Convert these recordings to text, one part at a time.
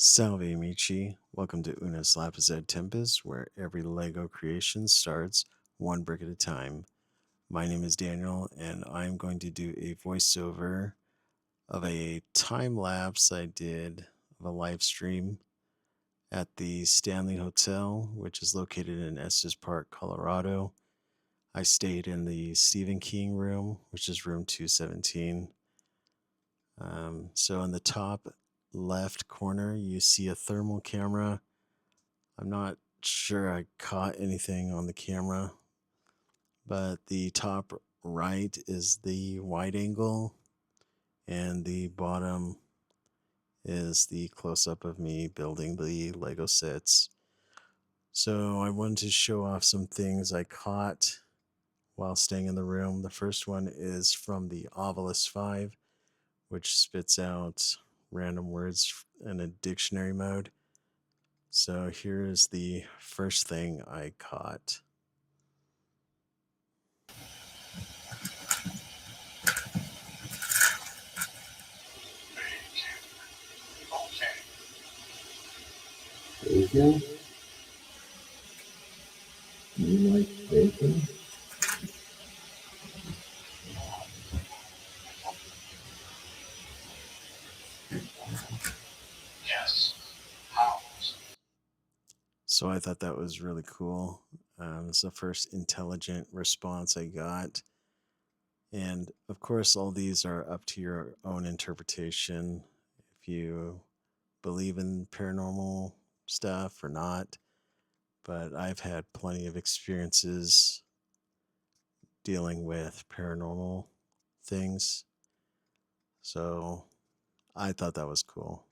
Salve amici, welcome to Una's Lapis et Tempest, where every Lego creation starts one brick at a time. My name is Daniel, and I'm going to do a voiceover of a time lapse I did of a live stream at the Stanley Hotel, which is located in Estes Park, Colorado. I stayed in the Stephen King room, which is room 217. So in the top left corner, you see a thermal camera. I'm not sure I caught anything on the camera, but the top right is the wide angle, and the bottom is the close up of me building the Lego sets. So I wanted to show off some things I caught while staying in the room. The first one is from the Ovilus 5, which spits out random words in a dictionary mode. So here is the first thing I caught. Bacon? You like bacon? Yes. How? So I thought that was really cool. It's the first intelligent response I got. And of course, all these are up to your own interpretation if you believe in paranormal stuff or not. But I've had plenty of experiences dealing with paranormal things. So I thought that was cool.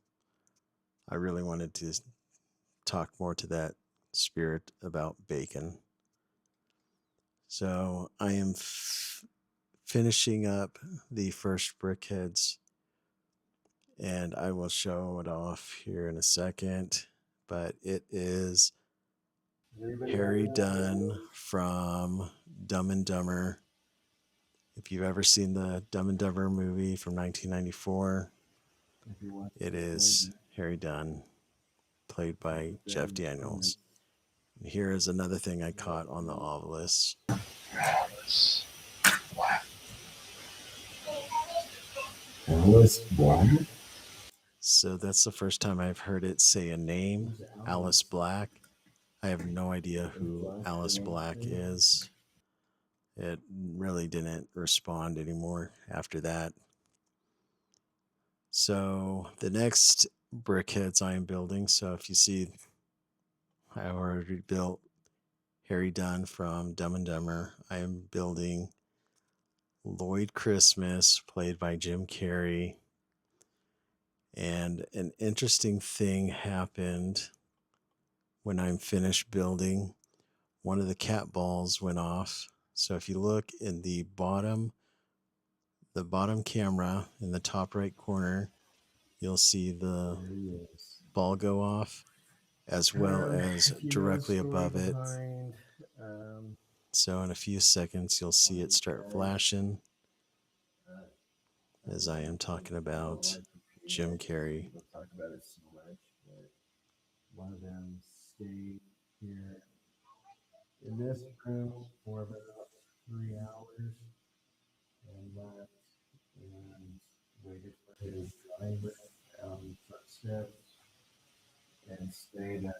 I really wanted to talk more to that spirit about bacon. So I am finishing up the first brickheads, and I will show it off here in a second. But it is Harry Dunn from Dumb and Dumber. If you've ever seen the Dumb and Dumber movie from 1994, it is Harry Dunn, played by Jeff Daniels. And here is another thing I caught on the Ovilus. Alice Black. Alice Black? So that's the first time I've heard it say a name, Alice Black. I have no idea who Alice Black is. It really didn't respond anymore after that. So the next brickheads I am building. So if you see, I already built Harry Dunn from Dumb and Dumber. I am building Lloyd Christmas, played by Jim Carrey. And an interesting thing happened when I'm finished building. One of the cat balls went off. So if you look in the bottom camera in the top right corner, you'll see the ball go off, as well as directly above it. So in a few seconds, you'll see it start flashing as I am talking about Jim Carrey. People talk about it so much, but one of them stayed here in this room for about 3 hours and left and waited for his driver on the front steps and stayed at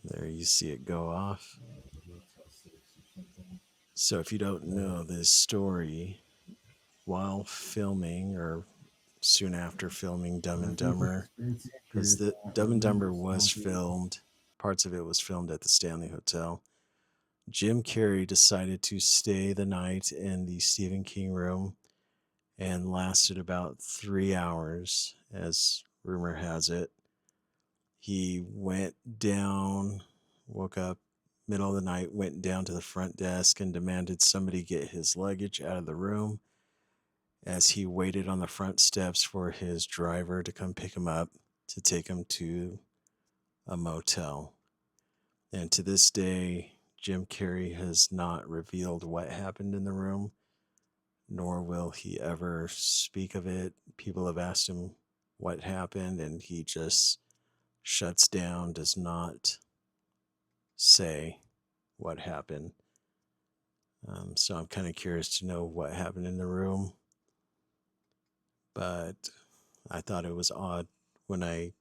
There you see it go off. Motel 6 or something. So if you don't know this story, while filming or soon after filming Dumb and Dumber, because the Dumb and Dumber was filmed, parts of it was filmed at the Stanley Hotel. Jim Carrey decided to stay the night in the Stephen King room and lasted about 3 hours, as rumor has it. He went down, woke up middle of the night, went down to the front desk and demanded somebody get his luggage out of the room as he waited on the front steps for his driver to come pick him up to take him to a motel. And to this day, Jim Carrey has not revealed what happened in the room, nor will he ever speak of it. People have asked him what happened, and he just shuts down, does not say what happened. So I'm kind of curious to know what happened in the room. But I thought it was odd when I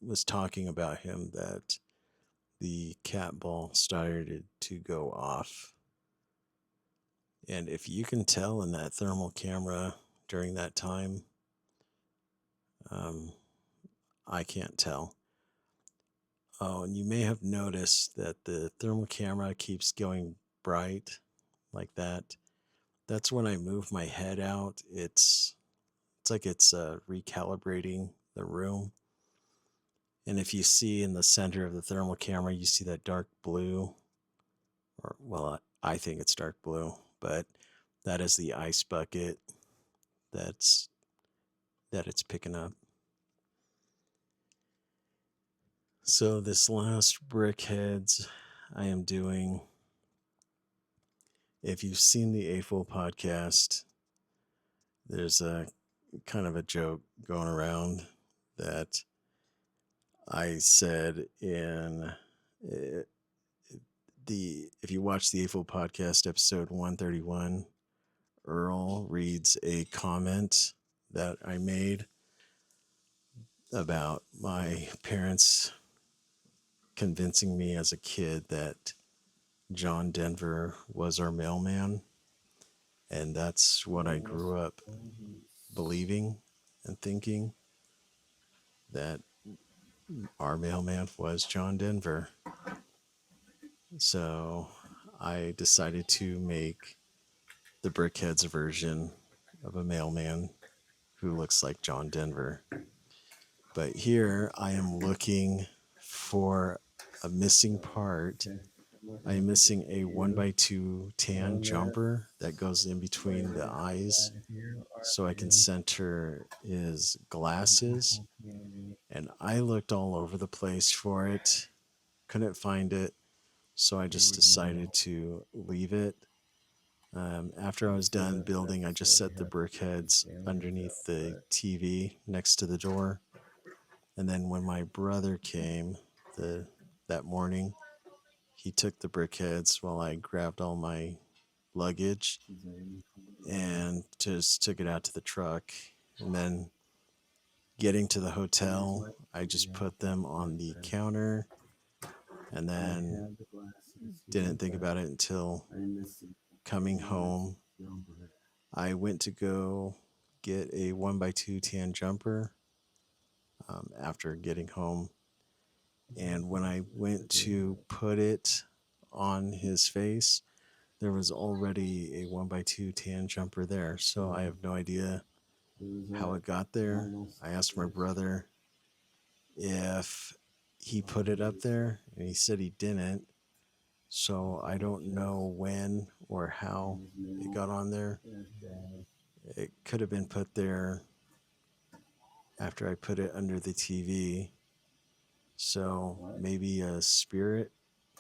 was talking about him that the cat ball started to go off. And if you can tell in that thermal camera during that time, I can't tell. Oh, and you may have noticed that the thermal camera keeps going bright like that. That's when I move my head out. It's like it's recalibrating the room. And if you see in the center of the thermal camera, you see that dark blue, or well, I think it's dark blue, but that is the ice bucket that it's picking up. So this last Brickheads I am doing, if you've seen the AFOL podcast, there's a kind of a joke going around that I said in if you watch the AFOL podcast episode 131, Earl reads a comment that I made about my parents convincing me as a kid that John Denver was our mailman. And that's what I grew up believing and thinking, that our mailman was John Denver. So I decided to make the Brickheads version of a mailman who looks like John Denver. But here I am looking for a missing part. I am missing a 1x2 tan jumper that goes in between the eyes so I can center his glasses. And I looked all over the place for it, couldn't find it, so I just decided to leave it. After I was done building, I just set the Brickheads underneath the TV next to the door. And then when my brother came that morning, he took the Brickheads while I grabbed all my luggage and just took it out to the truck. And then getting to the hotel, I just put them on the counter and then didn't think about it until coming home. I went to go get a 1x2 tan jumper after getting home. And when I went to put it on his face, there was already a 1x2 tan jumper there. So I have no idea how it got there. I asked my brother if he put it up there, and he said he didn't. So I don't know when or how it got on there. It could have been put there after I put it under the TV. So maybe a spirit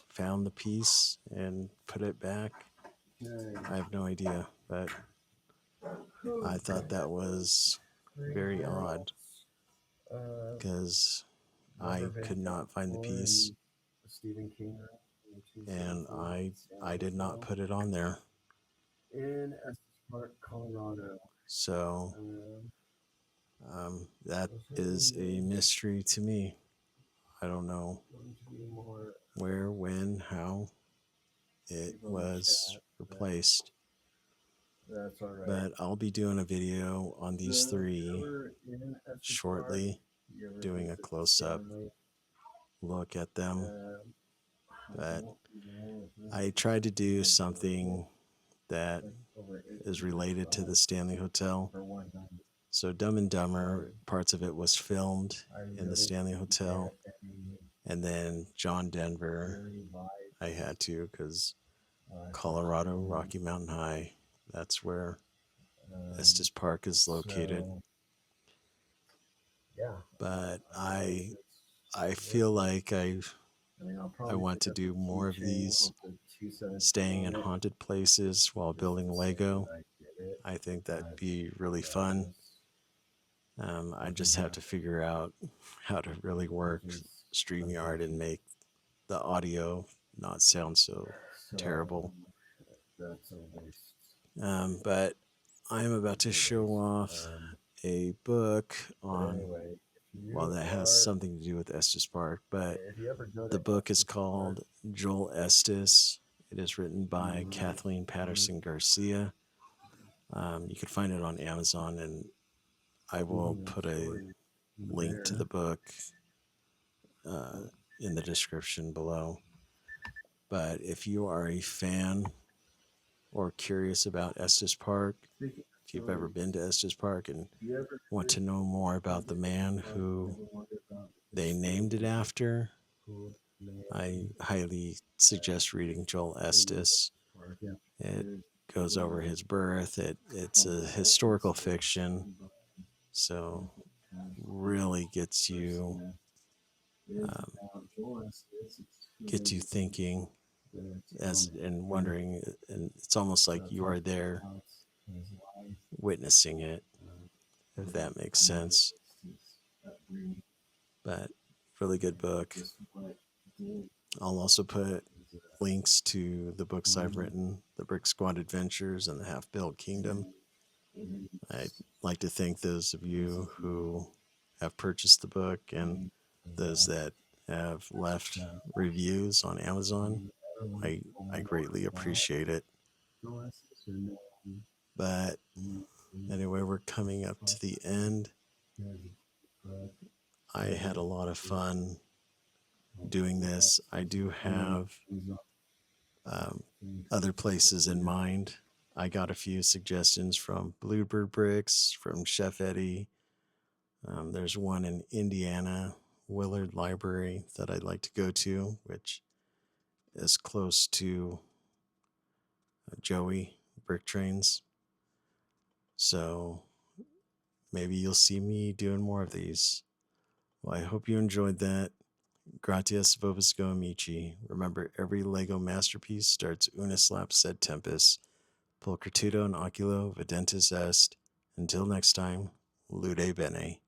found the piece and put it back. I have no idea, but I thought that was very odd because I could not find the piece, and I did not put it on there. In Estes Park, Colorado. So that is a mystery to me. I don't know where, when, how it was replaced. That's all right. But I'll be doing a video on these three shortly, doing a close-up look at them. But I tried to do something that is related to the Stanley Hotel. So Dumb and Dumber, parts of it was filmed in the Stanley Hotel. And then John Denver, I had to because Colorado, Rocky Mountain High, that's where Estes Park is located. But I feel like I want to do more of these, staying in haunted places while building Lego. I think that'd be really fun. I just have to figure out how to really work StreamYard and make the audio not sound so terrible. That's almost. But I'm about to show off a book on, Anyway, well, that has something to do with Estes Park, but if you ever go the book is called Joel Estes. It is written by Kathleen Patterson Garcia. You can find it on Amazon, and I will put a link to the book in the description below. But if you are a fan or curious about Estes Park, if you've ever been to Estes Park and want to know more about the man who they named it after, I highly suggest reading Joel Estes. It goes over his birth. It's a historical fiction, so really gets you thinking and wondering, and it's almost like you are there witnessing it, if that makes sense. But really good book. I'll also put links to the books I've written, The Brick Squad Adventures and The Half-Built Kingdom. I'd like to thank those of you who have purchased the book and those that have left reviews on Amazon. I greatly appreciate it. But anyway, we're coming up to the end. I had a lot of fun doing this. I do have other places in mind. I got a few suggestions from Bluebird Bricks, from Chef Eddie. There's one in Indiana, Willard Library, that I'd like to go to, which is close to Joey Brick Trains. So maybe you'll see me doing more of these. Well, I hope you enjoyed that. Gratias vobisco amici. Remember, every Lego masterpiece starts unus lapse sed tempus. Pulchritudo in oculo videntis est. Until next time, lude bene.